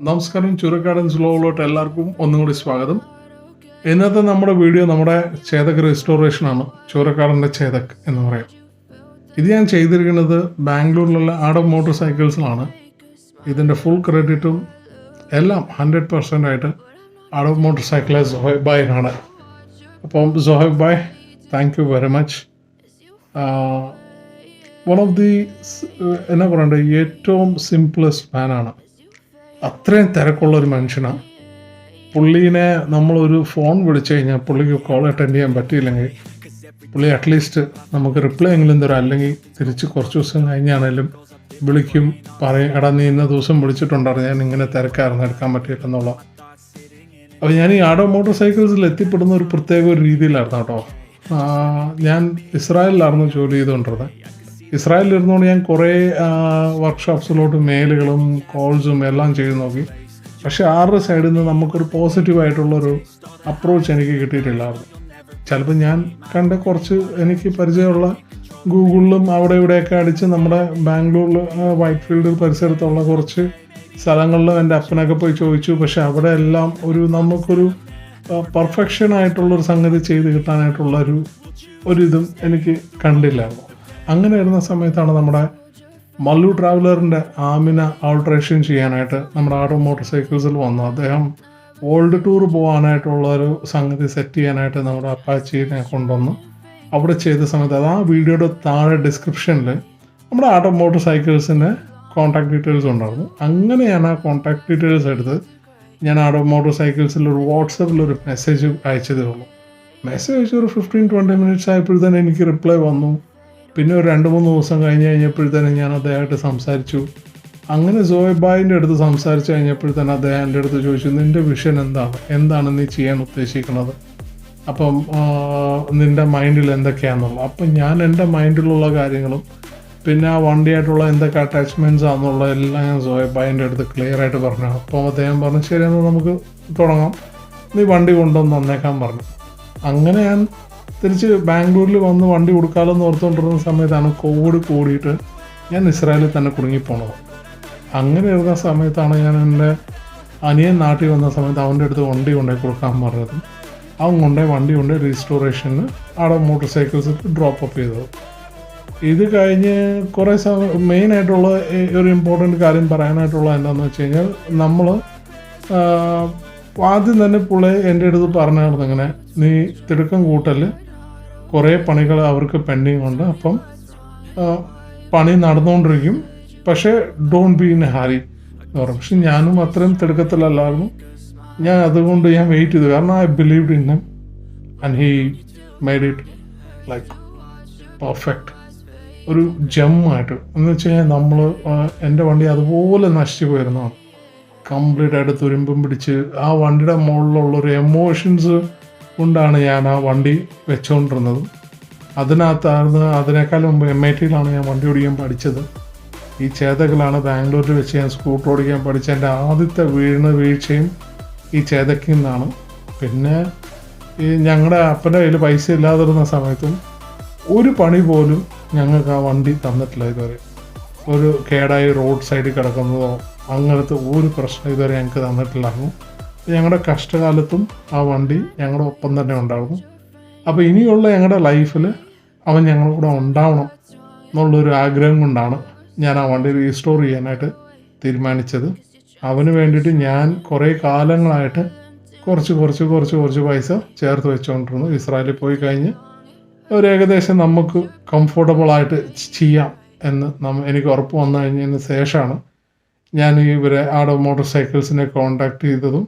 നമസ്കാരം. ചുരക്കാടൻസ് വ്ലോഗിലോട്ട് എല്ലാവർക്കും ഒന്നും കൂടി സ്വാഗതം. ഇന്നത്തെ നമ്മുടെ വീഡിയോ നമ്മുടെ ചേതക് റെസ്റ്റോറേഷനാണ്. ചുരക്കാടൻ്റെ ചേതക് എന്ന് പറയാം. ഇത് ഞാൻ ചെയ്തിരിക്കുന്നത് ബാംഗ്ലൂരിലുള്ള ആർട്ട് മോട്ടോർ സൈക്കിൾസിലാണ്. ഇതിൻ്റെ ഫുൾ ക്രെഡിറ്റും എല്ലാം 100% ആയിട്ട് ആർട്ട് മോട്ടോർ സൈക്കിളെ സോഹേബ് ഭായിനാണ്. അപ്പം Sohaib bhai, thank you very much. One of the എന്നാ പറയണ്ടേ, ഏറ്റവും സിംപ്ലസ്റ്റ് മാനാണ്. അത്രയും തിരക്കുള്ളൊരു മനുഷ്യനാണ്. പുള്ളീനെ നമ്മളൊരു ഫോൺ വിളിച്ചു കഴിഞ്ഞാൽ പുള്ളിക്ക് കോൾ അറ്റൻഡ് ചെയ്യാൻ പറ്റിയില്ലെങ്കിൽ പുള്ളി അറ്റ്ലീസ്റ്റ് നമുക്ക് റിപ്ലൈ എങ്കിലും തരാം, അല്ലെങ്കിൽ തിരിച്ച് കുറച്ച് ദിവസം കഴിഞ്ഞാണേലും വിളിക്കും, പറയും എടാ നീ ഇന്ന ദിവസം വിളിച്ചിട്ടുണ്ടായിരുന്നു, ഞാൻ ഇങ്ങനെ തിരക്കായിരുന്നു, എടുക്കാൻ പറ്റിയിട്ടെന്നുള്ള. അപ്പോൾ ഞാൻ ഈ ആർട്ട് മോട്ടോർ സൈക്കിൾസിൽ എത്തിപ്പെടുന്ന ഒരു പ്രത്യേക ഒരു രീതിയിലായിരുന്നു കേട്ടോ. ഞാൻ ഇസ്രായേലിലായിരുന്നു ജോലി ചെയ്തുകൊണ്ടിരുന്നത്. ഇസ്രായേലിലിരുന്നുകൊണ്ട് ഞാൻ കുറേ വർക്ക്ഷോപ്സിലോട്ട് മെയിലുകളും കോൾസും എല്ലാം ചെയ്ത് നോക്കി. പക്ഷേ ആരുടെ സൈഡിൽ നിന്ന് നമുക്കൊരു പോസിറ്റീവായിട്ടുള്ളൊരു അപ്രോച്ച് എനിക്ക് കിട്ടിയിട്ടില്ലായിരുന്നു. ചിലപ്പോൾ ഞാൻ കണ്ട കുറച്ച് എനിക്ക് പരിചയമുള്ള ഗൂഗിളിലും അവിടെ ഇവിടെയൊക്കെ അടിച്ച് നമ്മുടെ ബാംഗ്ലൂരിൽ വൈറ്റ് ഫീൽഡ് പരിസരത്തുള്ള കുറച്ച് സ്ഥലങ്ങളിലും എൻ്റെ അപ്പനൊക്കെ പോയി ചോദിച്ചു. പക്ഷെ അവിടെ എല്ലാം നമുക്കൊരു പെർഫെക്ഷനായിട്ടുള്ളൊരു സംഗതി ചെയ്ത് കിട്ടാനായിട്ടുള്ളൊരു ഇതും എനിക്ക് കണ്ടില്ലായിരുന്നു. അങ്ങനെ വരുന്ന സമയത്താണ് നമ്മുടെ മല്ലു ട്രാവലറിൻ്റെ ആമിന ആൾട്രേഷൻ ചെയ്യാനായിട്ട് നമ്മുടെ ആർട്ട് മോട്ടോർ സൈക്കിൾസിൽ വന്നു. അദ്ദേഹം വേൾഡ് ടൂർ പോകാനായിട്ടുള്ളൊരു സംഗതി സെറ്റ് ചെയ്യാനായിട്ട് നമ്മുടെ അപ്പാച്ചിനെ കൊണ്ടുവന്ന് അവിടെ ചെയ്ത സമയത്ത് അത് ആ വീഡിയോയുടെ താഴെ ഡിസ്ക്രിപ്ഷനിൽ നമ്മുടെ ആർട്ട് മോട്ടോർ സൈക്കിൾസിൻ്റെ കോൺടാക്ട് ഡീറ്റെയിൽസ് ഉണ്ടായിരുന്നു. അങ്ങനെ ഞാൻ ആ കോൺടാക്ട് ഡീറ്റെയിൽസ് എടുത്ത് ഞാൻ ആർട്ട് മോട്ടോർ സൈക്കിൾസിലൊരു വാട്സപ്പിലൊരു മെസ്സേജ് അയച്ചതേ ഉള്ളൂ. മെസ്സേജ് അയച്ച് ഒരു 15-20 മിനിറ്റ്സ് ആയപ്പോഴത്തേനും എനിക്ക് റിപ്ലൈ വന്നു. പിന്നെ ഒരു 2-3 ദിവസം കഴിഞ്ഞപ്പോഴത്തേനും ഞാൻ അദ്ദേഹമായിട്ട് സംസാരിച്ചു. അങ്ങനെ സോഹേബ് ഭായിൻ്റെ അടുത്ത് സംസാരിച്ച് കഴിഞ്ഞപ്പോഴത്തേനും അദ്ദേഹം എൻ്റെ അടുത്ത് ചോദിച്ചു, നിൻ്റെ വിഷൻ എന്താണ് നീ ചെയ്യാൻ ഉദ്ദേശിക്കുന്നത്, അപ്പം നിൻ്റെ മൈൻഡിൽ എന്തൊക്കെയാണെന്നുള്ളത്. അപ്പം ഞാൻ എൻ്റെ മൈൻഡിലുള്ള കാര്യങ്ങളും പിന്നെ ആ വണ്ടിയായിട്ടുള്ള എന്തൊക്കെ അറ്റാച്ച്മെൻറ്റ്സ് ആണെന്നുള്ള എല്ലാം ഞാൻ സോഹേബ് ഭായിൻ്റെ അടുത്ത് ക്ലിയർ ആയിട്ട് പറഞ്ഞു. അപ്പം അദ്ദേഹം പറഞ്ഞു, ശരി എന്നാൽ നമുക്ക് തുടങ്ങാം, നീ വണ്ടി കൊണ്ടുവന്ന് തന്നേക്കാൻ പറഞ്ഞു. അങ്ങനെ ഞാൻ തിരിച്ച് ബാംഗ്ലൂരിൽ വന്ന് വണ്ടി കൊടുക്കാമെന്ന് ഓർത്തുകൊണ്ടിരുന്ന സമയത്താണ് കോവിഡ് കൂടിയിട്ട് ഞാൻ ഇസ്രായേലിൽ തന്നെ കുടുങ്ങിപ്പോണത്. അങ്ങനെ ഇരുന്ന സമയത്താണ് ഞാൻ എൻ്റെ അനിയൻ നാട്ടിൽ വന്ന സമയത്ത് അവൻ്റെ അടുത്ത് വണ്ടി കൊണ്ടുപോയി കൊടുക്കാൻ പറഞ്ഞത്. അവൻ വണ്ടി കൊണ്ട് റീസ്റ്റോറേഷന് അവിടെ മോട്ടോർ സൈക്കിൾസിൽ ഡ്രോപ്പ് അപ്പ് ചെയ്തത്. ഇത് കഴിഞ്ഞ് കുറേ മെയിനായിട്ടുള്ള ഒരു ഇമ്പോർട്ടൻറ്റ് കാര്യം പറയാനായിട്ടുള്ള എന്താണെന്ന് വെച്ച് കഴിഞ്ഞാൽ, നമ്മൾ ആദ്യം തന്നെ പുള്ളി എൻ്റെ അടുത്ത് പറഞ്ഞായിരുന്നു, ഇങ്ങനെ നീ തിടുക്കം കൂട്ടല്, കുറേ പണികൾ അവർക്ക് പെൻഡിങ് ഉണ്ട്, അപ്പം പണി നടന്നുകൊണ്ടിരിക്കും, പക്ഷേ don't be in A hurry എന്ന് പറഞ്ഞു. പക്ഷെ ഞാനും അത്രയും തിടുക്കത്തിലല്ലായിരുന്നു. അതുകൊണ്ട് ഞാൻ വെയിറ്റ് ചെയ്തു, കാരണം I believed in him and he made it like perfect, ഒരു ജമ്മായിട്ട്. എന്ന് വെച്ച് കഴിഞ്ഞാൽ എൻ്റെ വണ്ടി അതുപോലെ നശിച്ചു പോയിരുന്നതാണ്. കംപ്ലീറ്റ് ആയിട്ട് തുരുമ്പും പിടിച്ച് ആ വണ്ടിയുടെ മുകളിലുള്ളൊരു എമോഷൻസ് കൊണ്ടാണ് ഞാൻ ആ വണ്ടി വെച്ചുകൊണ്ടിരുന്നത്. അതിനേക്കാളും മുമ്പ് MITയിലാണ് ഞാൻ വണ്ടി ഓടിക്കാൻ പഠിച്ചത്. ഈ ചേതക്കിലാണ് ബാംഗ്ലൂരിൽ വെച്ച് ഞാൻ സ്കൂട്ടർ ഓടിക്കാൻ പഠിച്ച. എൻ്റെ ആദ്യത്തെ വീഴ്ചയും ഈ ചേതക്കിൽ നിന്നാണ്. പിന്നെ ഈ ഞങ്ങളുടെ അപ്പൻ്റെ കയ്യിൽ പൈസ ഇല്ലാതിരുന്ന സമയത്തും ഒരു പണി പോലും ഞങ്ങൾക്ക് ആ വണ്ടി തന്നിട്ടില്ല ഇതുവരെ. ഒരു കേടായി റോഡ് സൈഡിൽ കിടക്കുന്നതോ അങ്ങനത്തെ ഒരു പ്രശ്നം ഇതുവരെ ഞങ്ങൾക്ക് തന്നിട്ടില്ലായിരുന്നു. ഞങ്ങളുടെ കഷ്ടകാലത്തും ആ വണ്ടി ഞങ്ങളുടെ ഒപ്പം തന്നെ ഉണ്ടായിരുന്നു. അപ്പോൾ ഇനിയുള്ള ഞങ്ങളുടെ ലൈഫിൽ അവൻ ഞങ്ങളുടെ കൂടെ ഉണ്ടാവണം എന്നുള്ളൊരു ആഗ്രഹം കൊണ്ടാണ് ഞാൻ ആ വണ്ടി റീസ്റ്റോർ ചെയ്യാനായിട്ട് തീരുമാനിച്ചത്. അവന് വേണ്ടിയിട്ട് ഞാൻ കുറേ കാലങ്ങളായിട്ട് കുറച്ച് പൈസ ചേർത്ത് വെച്ചുകൊണ്ടിരുന്നു. ഇസ്രായേലിൽ പോയി കഴിഞ്ഞ് ഒരു ഏകദേശം നമുക്ക് കംഫർട്ടബിളായിട്ട് ചെയ്യാം എന്ന് എനിക്ക് ഉറപ്പ് വന്നു കഴിഞ്ഞതിന് ശേഷമാണ് ഞാൻ ഇവരെ ആർട്ട് മോട്ടോർ സൈക്കിൾസിനെ കോൺടാക്ട് ചെയ്തതും.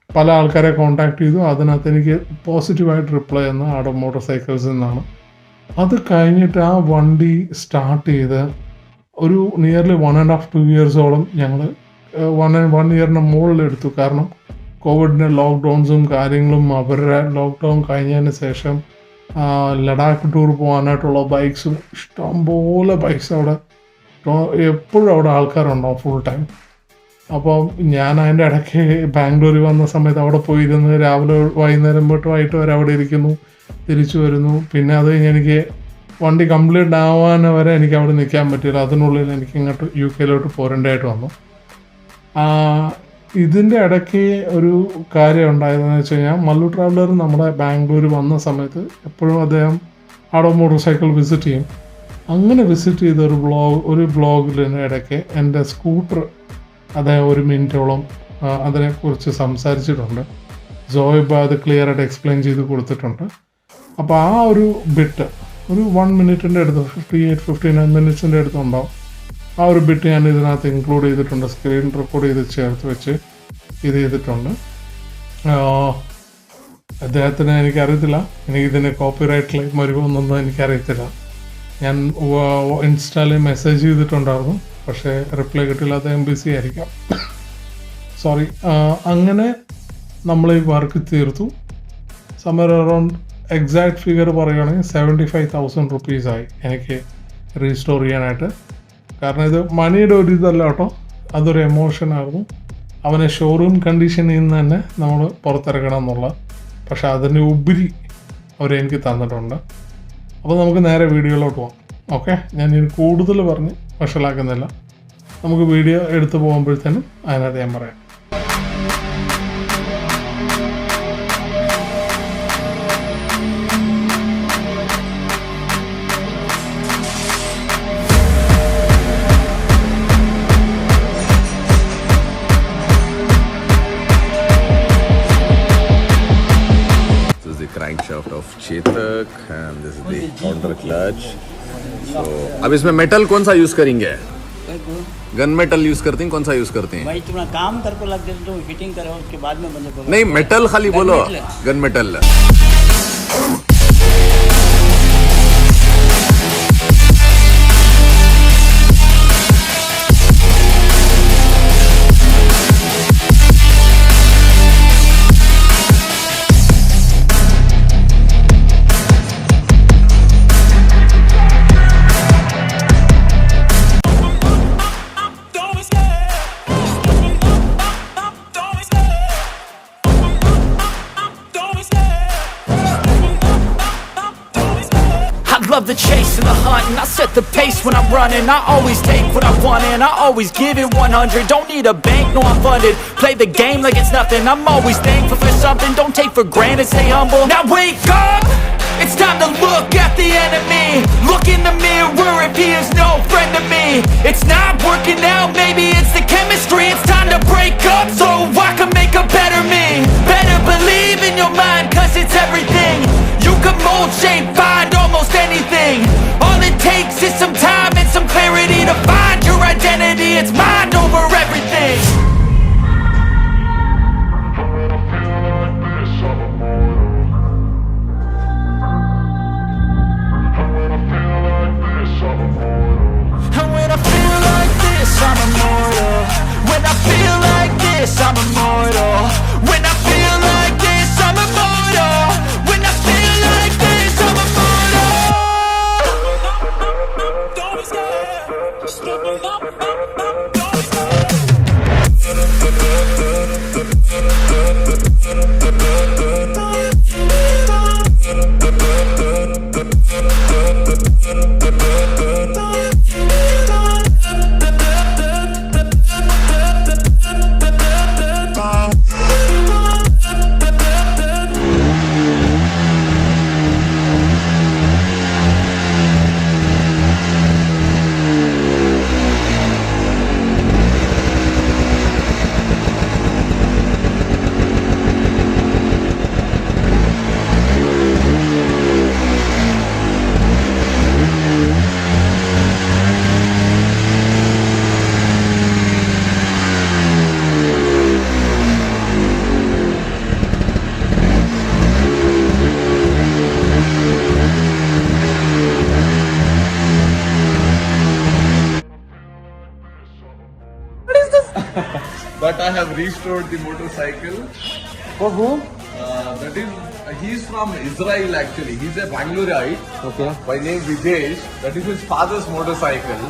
പല ആൾക്കാരെ കോൺടാക്ട് ചെയ്തു. അതിനകത്ത് എനിക്ക് പോസിറ്റീവായിട്ട് റിപ്ലൈ തന്ന ആർട്ട് മോട്ടോർ സൈക്കിൾസിൽ നിന്നാണ്. അത് കഴിഞ്ഞിട്ട് ആ വണ്ടി സ്റ്റാർട്ട് ചെയ്ത് ഒരു നിയർലി 1.5-2 ഇയേഴ്സോളം ഞങ്ങൾ 1 ഇയറിന് മുകളിലെടുത്തു. കാരണം കോവിഡിൻ്റെ ലോക്ക്ഡൗൺസും കാര്യങ്ങളും, അവരുടെ ലോക്ക്ഡൗൺ കഴിഞ്ഞതിന് ശേഷം ലഡാക്ക് ടൂർ പോകാനായിട്ടുള്ള ബൈക്സും ഇഷ്ടംപോലെ ബൈക്സ് അവിടെ എപ്പോഴും അവിടെ ആൾക്കാരുണ്ടാവും ഫുൾ ടൈം. അപ്പോൾ ഞാൻ അതിൻ്റെ ഇടയ്ക്ക് ബാംഗ്ലൂരിൽ വന്ന സമയത്ത് അവിടെ പോയിരുന്ന് രാവിലെ വൈകുന്നേരം തൊട്ട് വൈകിട്ട് വരെ അവിടെ ഇരിക്കുന്നു, തിരിച്ചു വരുന്നു. പിന്നെ അത് കഴിഞ്ഞ് എനിക്ക് വണ്ടി കംപ്ലീറ്റ് ആവാൻ വരെ എനിക്ക് അവിടെ നിൽക്കാൻ പറ്റില്ല. അതിനുള്ളിൽ എനിക്ക് ഇങ്ങോട്ട് UK പോരേണ്ടതായിട്ട് വന്നു. ഇതിൻ്റെ ഇടയ്ക്ക് ഒരു കാര്യം ഉണ്ടായതെന്ന് വെച്ച് കഴിഞ്ഞാൽ മല്ലു ട്രാവലർ നമ്മുടെ ബാംഗ്ലൂർ വന്ന സമയത്ത് എപ്പോഴും അദ്ദേഹം ആടോ മോട്ടോർ സൈക്കിൾ വിസിറ്റ് ചെയ്യും. അങ്ങനെ വിസിറ്റ് ചെയ്ത ഒരു ബ്ലോഗിന് ഇടയ്ക്ക് എൻ്റെ സ്കൂട്ടർ അദ്ദേഹം 1 മിനിറ്റോളം അതിനെക്കുറിച്ച് സംസാരിച്ചിട്ടുണ്ട്. സോഹബ് അത് ക്ലിയർ ആയിട്ട് എക്സ്പ്ലെയിൻ ചെയ്ത് കൊടുത്തിട്ടുണ്ട്. അപ്പോൾ ആ ഒരു ബിറ്റ് ഒരു 1 മിനിറ്റിൻ്റെ അടുത്ത് 59 മിനിറ്റ്സിൻ്റെ അടുത്തുണ്ടാവും. ആ ഒരു ബിറ്റ് ഞാൻ ഇതിനകത്ത് ഇൻക്ലൂഡ് ചെയ്തിട്ടുണ്ട്. സ്ക്രീൻ റെക്കോർഡ് ചെയ്ത് ചേർത്ത് വെച്ച് ഇത് ചെയ്തിട്ടുണ്ട്. അദ്ദേഹത്തിന് എനിക്കറിയത്തില്ല, എനിക്കിതിന് കോപ്പിറൈറ്റ് ക്ലെയിം വരുമോന്നൊന്നും എനിക്കറിയത്തില്ല. ഞാൻ ഇൻസ്റ്റാളിൽ മെസ്സേജ് ചെയ്തിട്ടുണ്ടായിരുന്നു, പക്ഷേ റിപ്ലൈ കിട്ടില്ല, അദ്ദേഹം ബിസി ആയിരിക്കാം, സോറി. അങ്ങനെ നമ്മൾ ഈ വർക്ക് തീർത്തു. സമർ അറൗണ്ട് എക്സാക്ട് ഫിഗർ പറയുകയാണെങ്കിൽ 75,000 റുപ്പീസായി എനിക്ക് റീസ്റ്റോർ ചെയ്യാനായിട്ട്. കാരണം ഇത് മണിയുടെ ഒരു ഇതല്ല കേട്ടോ, അതൊരു എമോഷനായിരുന്നു. അവനെ ഷോറൂം കണ്ടീഷനിൽ നിന്ന് തന്നെ നമ്മൾ പുറത്തിറക്കണം എന്നുള്ള, പക്ഷെ അതിന് ഉപരി അവരെനിക്ക് തന്നിട്ടുണ്ട്. അപ്പോൾ നമുക്ക് നേരെ വീഡിയോയിലോട്ട് പോകാം. ഓക്കെ, ഞാൻ ഇനി കൂടുതൽ പറഞ്ഞ് വഷളാക്കുന്നില്ല. നമുക്ക് വീഡിയോ എടുത്ത് പോകുമ്പോഴത്തേനും അതിനകത്ത് ഞാൻ പറയാം. Crankshaft of Chetak and this is the counter clutch. So अब इसमें मेटल कौन सा यूज करेंगे? गन मेटल यूज करते हैं, कौन सा यूज करते हैं? भाई तुम्हारा काम कर को लग जाए तो फिटिंग करो, उसके बाद में बंदे को नहीं मेटल खाली बोलो, gun metal. Love the chase and the hunt, and I set the pace when I'm running. I always take what I want and I always give it 100. Don't need a bank, no I'm funded. Play the game like it's nothing. I'm always thankful for something. Don't take for granted, stay humble. Now wake up, it's time to look at the enemy. Look in the mirror if he is no friend to me. It's not working out, maybe it's the chemistry. It's time to break up so I can make a better me. Better believe in your mind, cause it's everything. You can mold, shape, find almost anything. All it takes is some time and some clarity to find your identity. It's mind over everything. And when I feel like this, I'm immortal. When I feel like this, I'm immortal. When I feel like this, I'm immortal. When I feel like this, I'm immortal. Don't be scared. Just step it up, don't be scared. But I have restored the motorcycle. For who? That is, he's from Israel actually. He's a Bangaloreite. Okay. By name Vijesh. That is his father's motorcycle,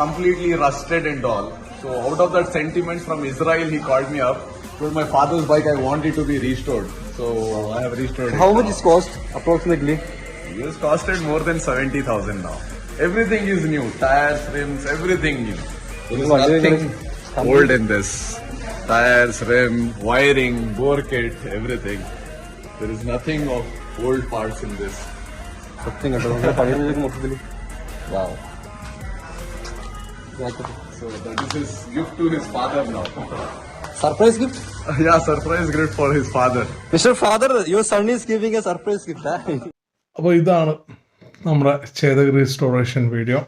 completely rusted and all. So out of that sentiment from Israel, he called me up. Told my father's bike, I want it to be restored. So I have restored it. How much it cost approximately? It has costed more than 70,000 now. Everything is new. Tires, rims, everything new. There is nothing old in this. tires, rim, wiring, bore kit, everything. There is nothing of old parts in this. സത്യം കേട്ടോ നമ്മുടെ പഴയ മൊത്തത്തിൽ Wow. So that is his gift to his father now. Surprise gift Yeah, surprise gift for his father. Mister father your sun is giving A surprise gift. അപ്പോൾ ഇതാണ് നമ്മുടെ Chetak restoration video.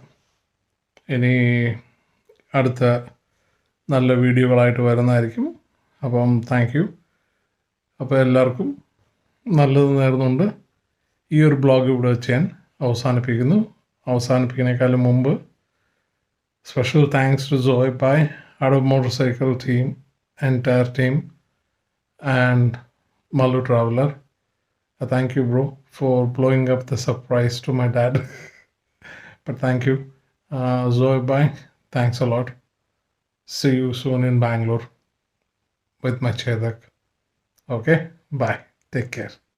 ഇനി അടുത്ത നല്ല വീഡിയോകളായിട്ട് വരുന്നതായിരിക്കും. അപ്പം താങ്ക് യു. അപ്പോൾ എല്ലാവർക്കും നല്ലത് നേർന്നുകൊണ്ട് ഈ ഒരു ബ്ലോഗ് ഇവിടെ വെച്ച് ഞാൻ അവസാനിപ്പിക്കുന്നു. അവസാനിപ്പിക്കുന്നതിനേക്കാളും മുമ്പ് special thanks to zoheb by Artofmotorcycle team, entire team, and Mallu Traveler. Thank you, bro, for blowing up the surprise to my dad. But thank you. zoheb, thanks a lot. See you soon in Bangalore with my Chetak. Okay, bye. Take care.